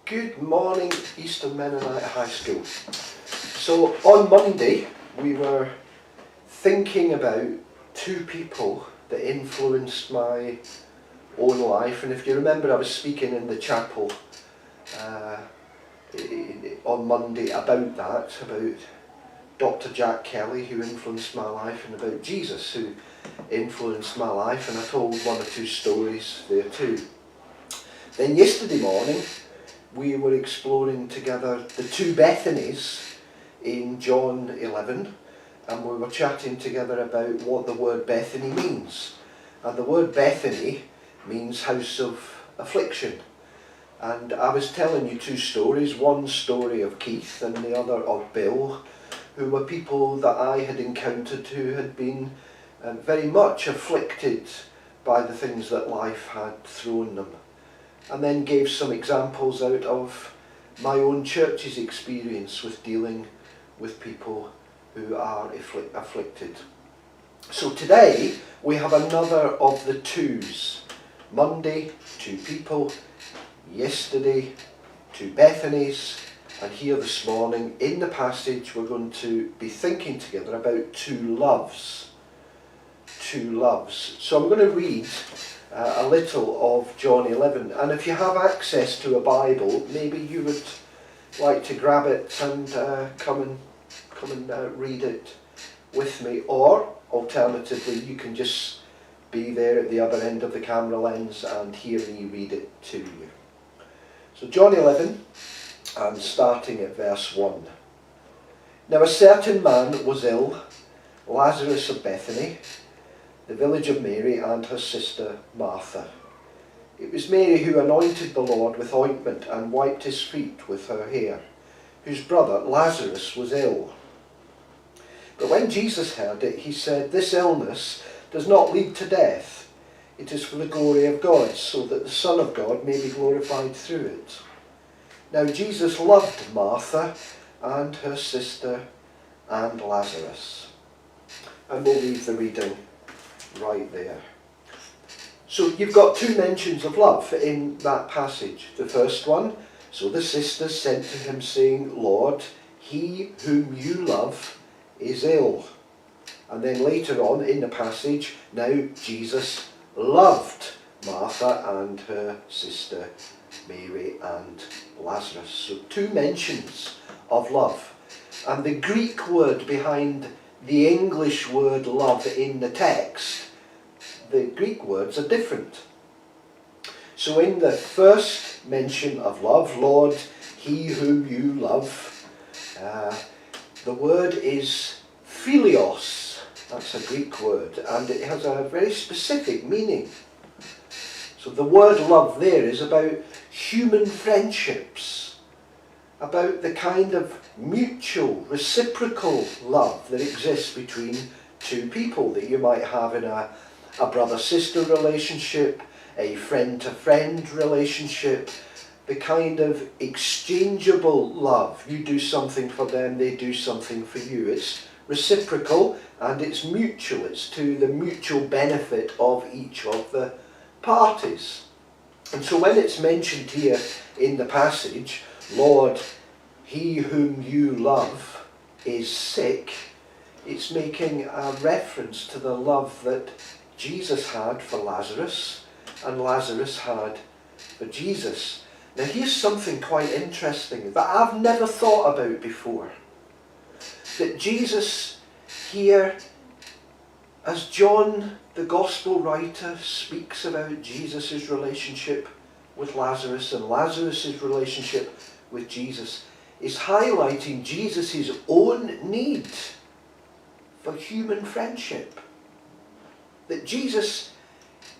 Good morning, Eastern Mennonite High School. So on Monday we were thinking about two people that influenced my own life, and if you remember I was speaking in the chapel on Monday about that, about Dr. Jack Kelly, who influenced my life, and about Jesus, who influenced my life, and I told one or two stories there too. Then yesterday morning we were exploring together the two Bethanies in John 11, and we were chatting together about what the word Bethany means. And the word Bethany means house of affliction. And I was telling you two stories, one story of Keith and the other of Bill, who were people that I had encountered who had been very much afflicted by the things that life had thrown them. And then gave some examples out of my own church's experience with dealing with people who are afflicted. So today we have another of the twos. Monday, two people. Yesterday, two Bethanies. And here this morning in the passage we're going to be thinking together about two loves. Two loves. So I'm going to read a little of John 11, and if you have access to a Bible, maybe you would like to grab it and come and read it with me, or alternatively you can just be there at the other end of the camera lens and hear me read it to you. So John 11, and starting at verse 1. Now a certain man was ill, Lazarus of Bethany, the village of Mary and her sister Martha. It was Mary who anointed the Lord with ointment and wiped his feet with her hair, whose brother Lazarus was ill. But when Jesus heard it, he said, "This illness does not lead to death. It is for the glory of God, so that the Son of God may be glorified through it." Now Jesus loved Martha and her sister and Lazarus. And we'll leave the reading right there. So you've got two mentions of love in that passage. The first one, so the sisters sent to him saying, "Lord, he whom you love is ill." And then later on in the passage, now Jesus loved Martha and her sister Mary and Lazarus. So two mentions of love. And the Greek word behind the English word love in the text, the Greek words are different. So in the first mention of love, Lord, he whom you love, the word is philios. That's a Greek word, and it has a very specific meaning. So the word love there is about human friendships, about the kind of mutual, reciprocal love that exists between two people that you might have in a brother-sister relationship, a friend-to-friend relationship, the kind of exchangeable love. You do something for them, they do something for you. It's reciprocal and it's mutual. It's to the mutual benefit of each of the parties. And so when it's mentioned here in the passage, Lord, he whom you love is sick, it's making a reference to the love that Jesus had for Lazarus and Lazarus had for Jesus. Now here's something quite interesting that I've never thought about before. That Jesus here, as John the Gospel writer speaks about Jesus' relationship with Lazarus and Lazarus' relationship with Jesus, is highlighting Jesus' own need for human friendship. That Jesus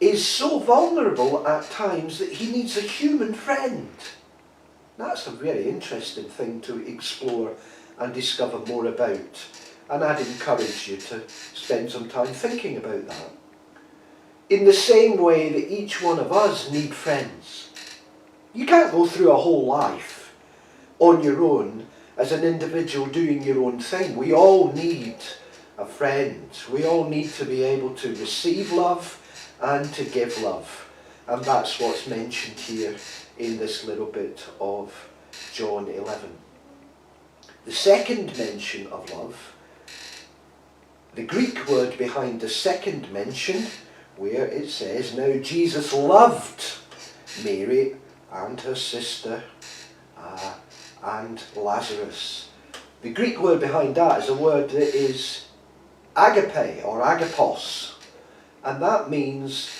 is so vulnerable at times that he needs a human friend. That's a very interesting thing to explore and discover more about. And I'd encourage you to spend some time thinking about that. In the same way that each one of us need friends. You can't go through a whole life on your own as an individual doing your own thing. We all need a friend. We all need to be able to receive love and to give love. And that's what's mentioned here in this little bit of John 11. The second mention of love, the Greek word behind the second mention, where it says, now Jesus loved Mary and her sister and Lazarus. The Greek word behind that is a word that is agape or agapos, and that means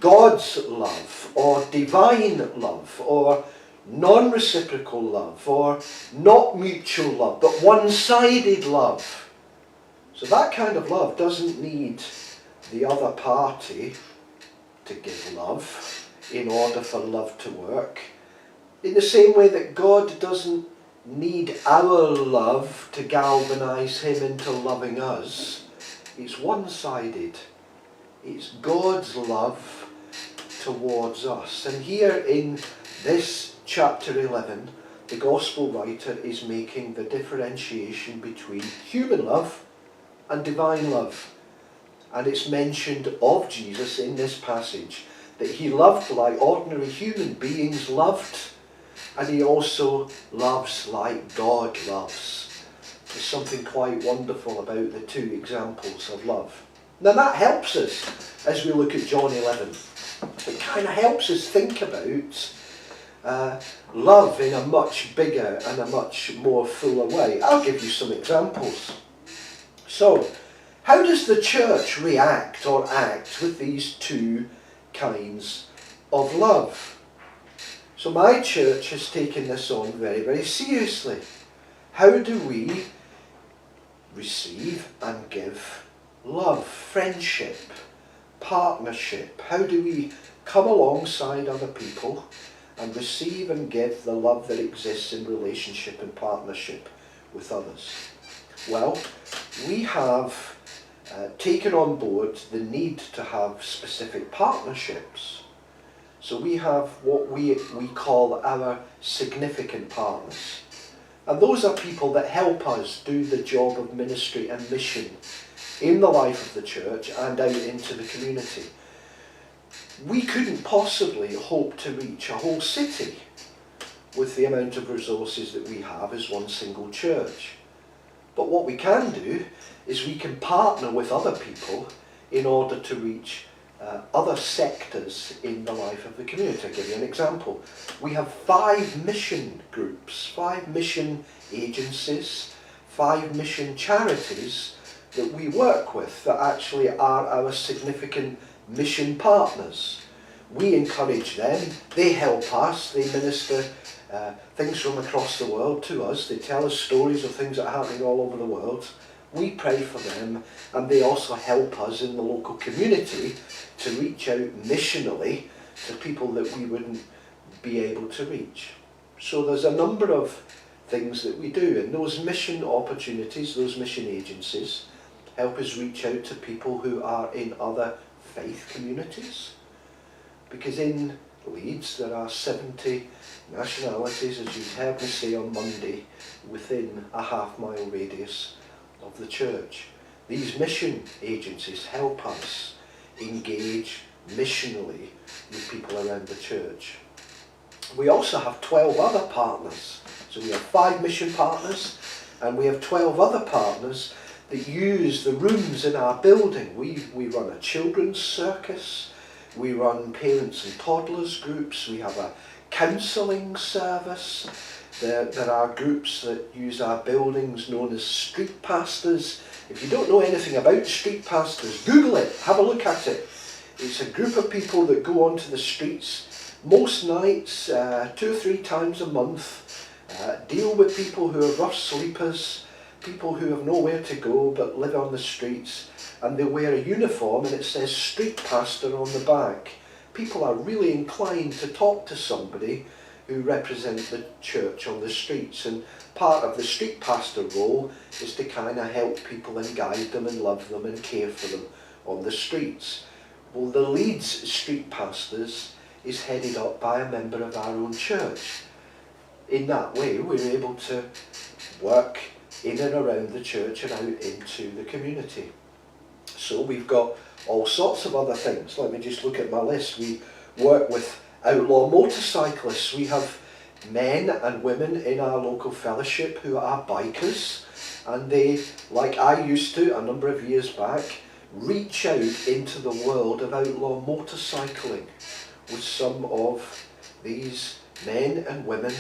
God's love or divine love or non-reciprocal love or not mutual love but one-sided love. So that kind of love doesn't need the other party to give love in order for love to work. In the same way that God doesn't need our love to galvanise him into loving us. It's one-sided. It's God's love towards us. And here in this chapter 11, the Gospel writer is making the differentiation between human love and divine love. And it's mentioned of Jesus in this passage that he loved like ordinary human beings loved, and he also loves like God loves. There's something quite wonderful about the two examples of love. Now that helps us as we look at John 11. It kind of helps us think about love in a much bigger and a much more fuller way. I'll give you some examples. So, how does the church react or act with these two kinds of love? So my church has taken this on very, very seriously. How do we receive and give love, friendship, partnership? How do we come alongside other people and receive and give the love that exists in relationship and partnership with others? Well, we have taken on board the need to have specific partnerships. So we have what we call our significant partners. And those are people that help us do the job of ministry and mission in the life of the church and out into the community. We couldn't possibly hope to reach a whole city with the amount of resources that we have as one single church. But what we can do is we can partner with other people in order to reach other sectors in the life of the community. I'll give you an example. We have 5 mission groups, 5 mission agencies, 5 mission charities that we work with that actually are our significant mission partners. We encourage them, they help us, they minister things from across the world to us, they tell us stories of things that are happening all over the world. We pray for them, and they also help us in the local community to reach out missionally to people that we wouldn't be able to reach. So there's a number of things that we do, and those mission opportunities, those mission agencies, help us reach out to people who are in other faith communities. Because in Leeds there are 70 nationalities, as you heard me say on Monday, within a half-mile radius of the church. These mission agencies help us engage missionally with people around the church. We also have 12 other partners. So we have 5 mission partners, and we have 12 other partners that use the rooms in our building. We run a children's circus, we run parents and toddlers groups, we have a counselling service. There are groups that use our buildings known as street pastors. If you don't know anything about street pastors, Google it, have a look at it. It's a group of people that go onto the streets most nights, 2 or 3 times a month, deal with people who are rough sleepers, people who have nowhere to go but live on the streets, and they wear a uniform and it says street pastor on the back. People are really inclined to talk to somebody who represent the church on the streets, and part of the street pastor role is to kind of help people and guide them and love them and care for them on the streets. Well, the Leeds Street Pastors is headed up by a member of our own church. In that way, we're able to work in and around the church and out into the community. So we've got all sorts of other things. Let me just look at my list. We work with outlaw motorcyclists. We have men and women in our local fellowship who are bikers, and they, like I used to a number of years back, reach out into the world of outlaw motorcycling with some of these men and women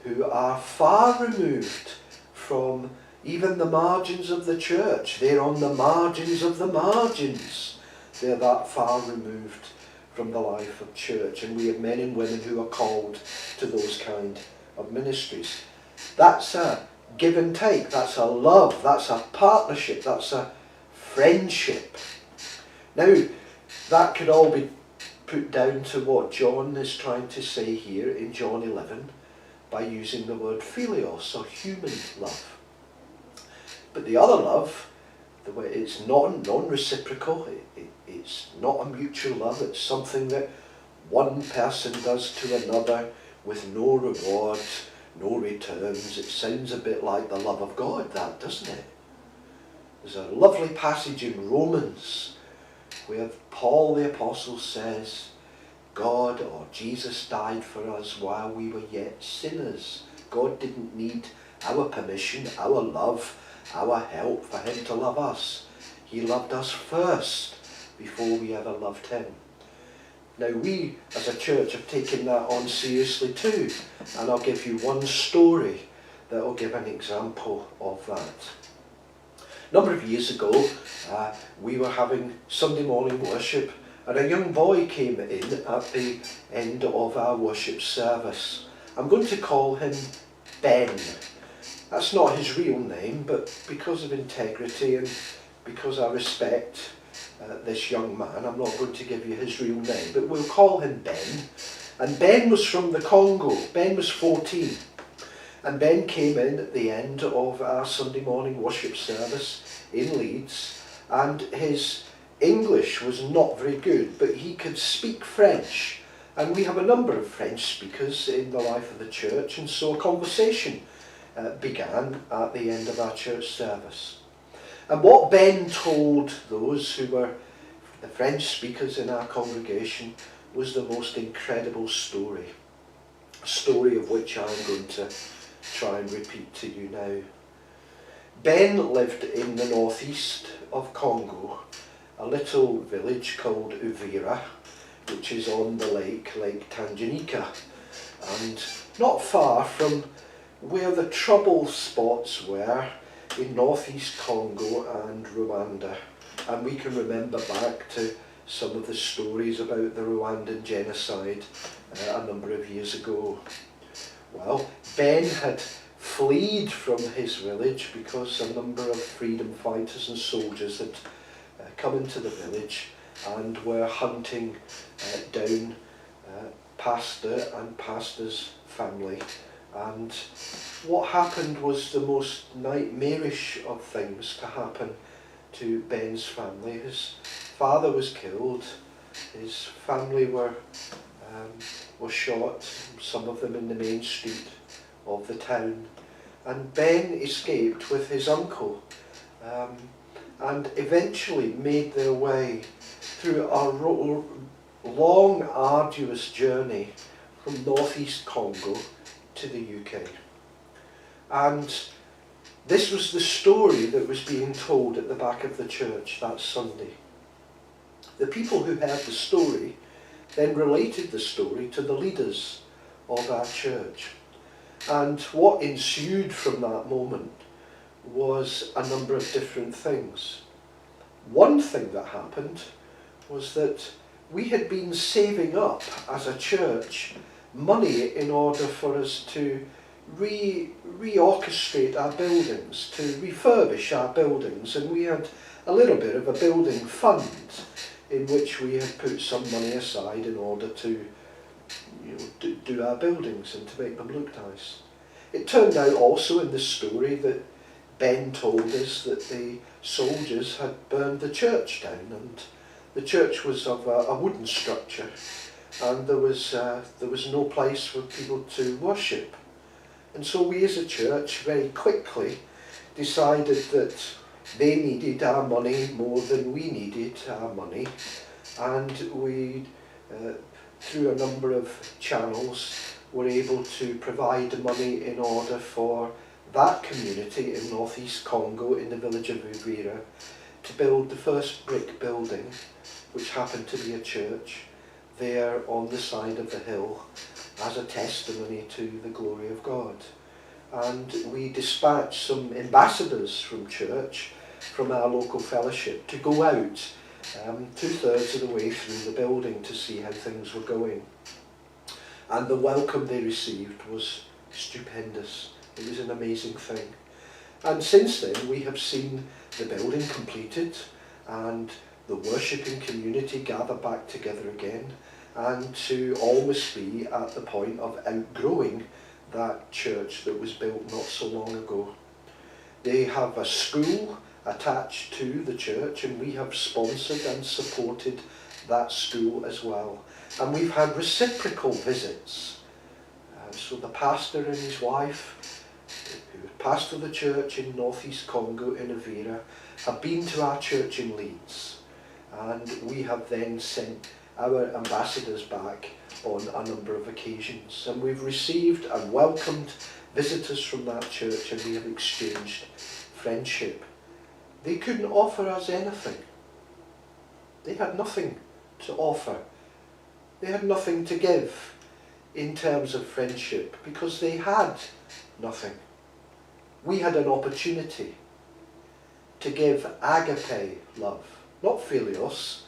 who are far removed from even the margins of the church. They're on the margins of the margins. They're that far removed from the life of church, and we have men and women who are called to those kind of ministries. That's a give and take, that's a love, that's a partnership, that's a friendship. Now, that could all be put down to what John is trying to say here in John 11 by using the word philios, or human love. But the other love, the way it's non-reciprocal, it's not a mutual love, it's something that one person does to another with no reward, no returns. It sounds a bit like the love of God, that, doesn't it? There's a lovely passage in Romans where Paul the Apostle says, God, or Jesus, died for us while we were yet sinners. God didn't need our permission, our love, our help for him to love us. He loved us first before we ever loved him. Now we as a church have taken that on seriously too, and I'll give you one story that will give an example of that. A number of years ago we were having Sunday morning worship, and a young boy came in at the end of our worship service. I'm going to call him Ben. That's not his real name, but because of integrity and because I respect this young man, I'm not going to give you his real name, but we'll call him Ben. And Ben was from the Congo. Ben was 14. And Ben came in at the end of our Sunday morning worship service in Leeds, and his English was not very good, but he could speak French. And we have a number of French speakers in the life of the church, and so a conversation began at the end of our church service. And what Ben told those who were the French speakers in our congregation was the most incredible story. A story of which I'm going to try and repeat to you now. Ben lived in the northeast of Congo, a little village called Uvira, which is on the Lake Tanganyika, and not far from where the trouble spots were in northeast Congo and Rwanda. And we can remember back to some of the stories about the Rwandan genocide a number of years ago. Well, Ben had fled from his village because a number of freedom fighters and soldiers had come into the village and were hunting down pastor and pastor's family. And what happened was the most nightmarish of things to happen to Ben's family. His father was killed, his family were shot, some of them in the main street of the town, and Ben escaped with his uncle and eventually made their way through a long, arduous journey from northeast Congo to the UK. And this was the story that was being told at the back of the church that Sunday. The people who heard the story then related the story to the leaders of our church. And what ensued from that moment was a number of different things. One thing that happened was that we had been saving up as a church money in order for us to reorchestrate our buildings, to refurbish our buildings, and we had a little bit of a building fund in which we had put some money aside in order to do our buildings and to make them look nice. It turned out also in the story that Ben told us that the soldiers had burned the church down, and the church was of a wooden structure, and there was no place for people to worship. And so we as a church very quickly decided that they needed our money more than we needed our money, and we through a number of channels, were able to provide money in order for that community in northeast Congo, in the village of Uvira, to build the first brick building, which happened to be a church, there on the side of the hill, as a testimony to the glory of God. And we dispatched some ambassadors from church, from our local fellowship, to go out 2/3 of the way through the building to see how things were going. And the welcome they received was stupendous. It was an amazing thing. And since then we have seen the building completed and the worshipping community gather back together again, and to almost be at the point of outgrowing that church that was built not so long ago. They have a school attached to the church, and we have sponsored and supported that school as well. And we've had reciprocal visits. So the pastor and his wife, who pastor the church in northeast Congo in Uvira, have been to our church in Leeds, and we have then sent our ambassadors back on a number of occasions, and we've received and welcomed visitors from that church, and we have exchanged friendship. They couldn't offer us anything. They had nothing to offer. They had nothing to give in terms of friendship, because they had nothing. We had an opportunity to give agape love, not philios,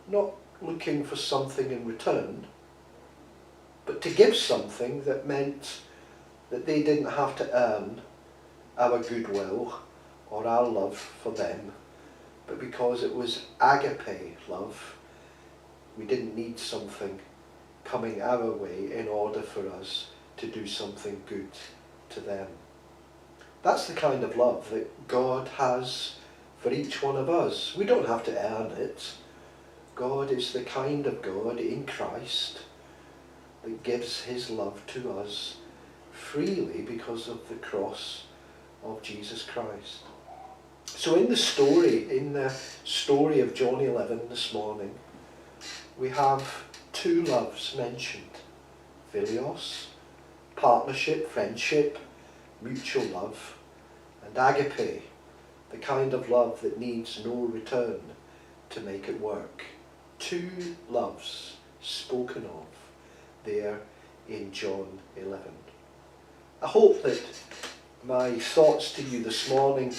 not looking for something in return, but to give something that meant that they didn't have to earn our goodwill or our love for them, but because it was agape love, we didn't need something coming our way in order for us to do something good to them. That's the kind of love that God has for each one of us. We don't have to earn it. God is the kind of God in Christ that gives his love to us freely because of the cross of Jesus Christ. So in the story of John 11 this morning, we have two loves mentioned: philios, partnership, friendship, mutual love, and agape, the kind of love that needs no return to make it work. Two loves spoken of there in John 11. I hope that my thoughts to you this morning,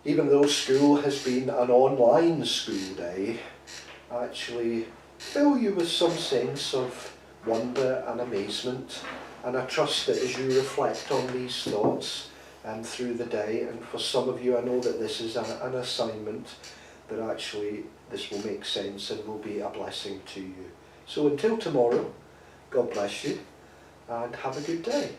even though school has been an online school day, actually fill you with some sense of wonder and amazement. And I trust that as you reflect on these thoughts through the day, and for some of you I know that this is an assignment, that actually this will make sense and will be a blessing to you. So until tomorrow, God bless you and have a good day.